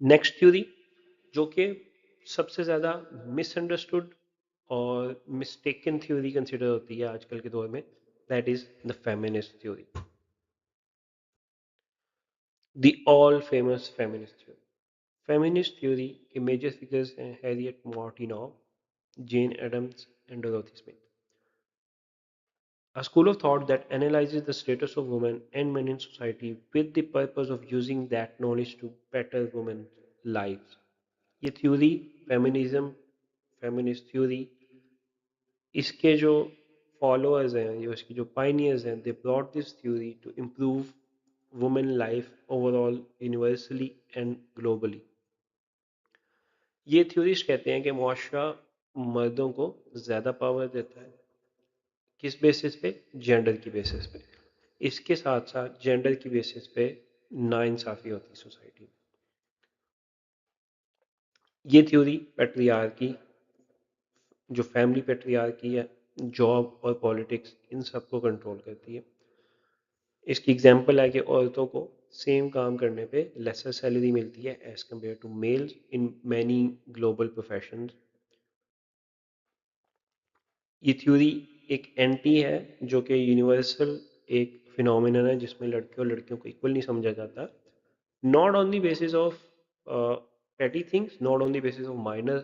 Next theory जो कि सबसे ज़्यादा मिसअंडरस्टूड और मिस्टेकन थ्योरी कंसिडर होती है आजकल के दौर में, that is the feminist theory, the all famous feminist theory. Feminist theory के मेजर फिगर्स हैं Harriet Martineau, Jane Addams and Dorothy Smith. A school of thought that analyzes the status of women and men in society with the purpose of using that knowledge to better women's lives. ये theory feminism, feminist theory, इसके जो followers हैं, ये उसकी जो pioneers हैं, they brought this theory to improve women life overall universally and globally. ये theorist कहते हैं कि मुआशरा मर्दों को ज़्यादा पावर देता है। किस बेसिस पे? जेंडर की बेसिस पे। इसके साथ साथ जेंडर की बेसिस पे नाइंसाफ़ी होती है सोसाइटी में। ये थ्योरी पैट्रियार्की, जो फैमिली पैट्रियार्की है, जॉब और पॉलिटिक्स, इन सबको कंट्रोल करती है। इसकी एग्जांपल है कि औरतों को सेम काम करने पे लेसर सैलरी मिलती है as compare to males in many global professions. ये थ्योरी एक एंटी है जो कि यूनिवर्सल एक फिनोमिनन है जिसमें लड़के और लड़कियों को इक्वल नहीं समझा जाता, not on the basis of petty things, not on the basis of minor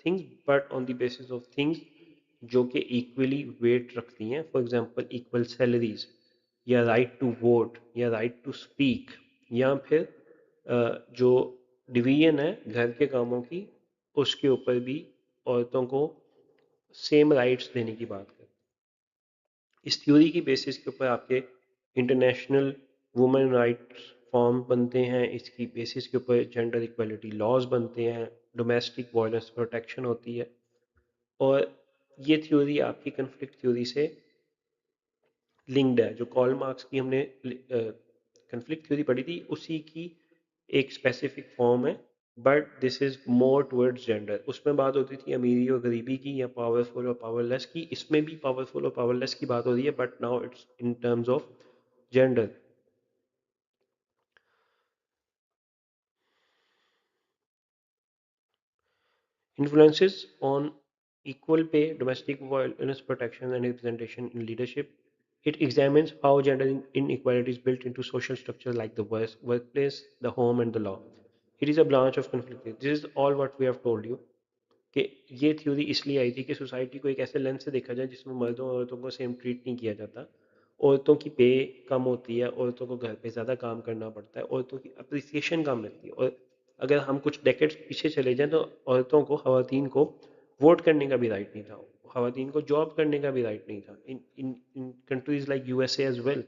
things, but on the basis of things जो कि इक्वली वेट रखती हैं। फॉर एग्जांपल इक्वल सैलरीज, या राइट टू वोट, या राइट टू स्पीक, या फिर जो division है घर के कामों की, उसके ऊपर भी औरतों को सेम राइट्स देने की बात करते हैं। इस थ्योरी की बेसिस के ऊपर आपके इंटरनेशनल वुमेन राइट्स फॉर्म बनते हैं, इसकी बेसिस के ऊपर जेंडर इक्वलिटी लॉज बनते हैं, डोमेस्टिक वायलेंस प्रोटेक्शन होती है। और ये थ्योरी आपकी कन्फ्लिक्ट थ्योरी से लिंक्ड है। जो कॉल मार्क्स की हमने कन्फ्लिक्ट थ्योरी पढ़ी थी, उसी की एक स्पेसिफिक फॉर्म है, but this is more towards gender. उसमें बात होती थी अमीरी और गरीबी की, या पावरफुल और पावरलेस की। इसमें भी पावरफुल और पावरलेस की बात हो रही है, but now it's in terms of gender. Influences on equal pay, domestic violence protection, and representation in leadership. It examines how gender inequality is built into social structures like the workplace, the home, and the law. It is a branch of conflict. This is all what we have told you. कि ये theory इसलिए आई थी कि society को एक ऐसे lens से देखा जाए जिसमें मर्दों और औरतों को सेम ट्रीट नहीं किया जाता। औरतों की पे कम होती है, औरतों को घर पे ज़्यादा काम करना पड़ता है, औरतों की अप्रिसिएशन कम मिलती है। और अगर हम कुछ डेकेड्स पीछे चले जाएं तो औरतों को, खवातीन को वोट करने का भी राइट नहीं था, खवातीन को जॉब करने का भी राइट नहीं था in in in countries like USA as well.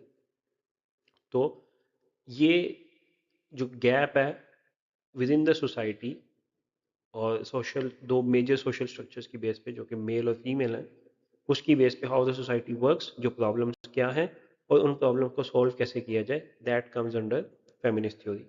तो ये जो गैप है विद इन द सोसाइटी और सोशल, दो मेजर सोशल स्ट्रक्चर्स की बेस पे जो कि मेल और फीमेल हैं, उसकी बेस पे हाउ द सोसाइटी वर्क्स, जो प्रॉब्लम्स क्या हैं और उन प्रॉब्लम को सॉल्व कैसे किया जाए, that comes under feminist theory.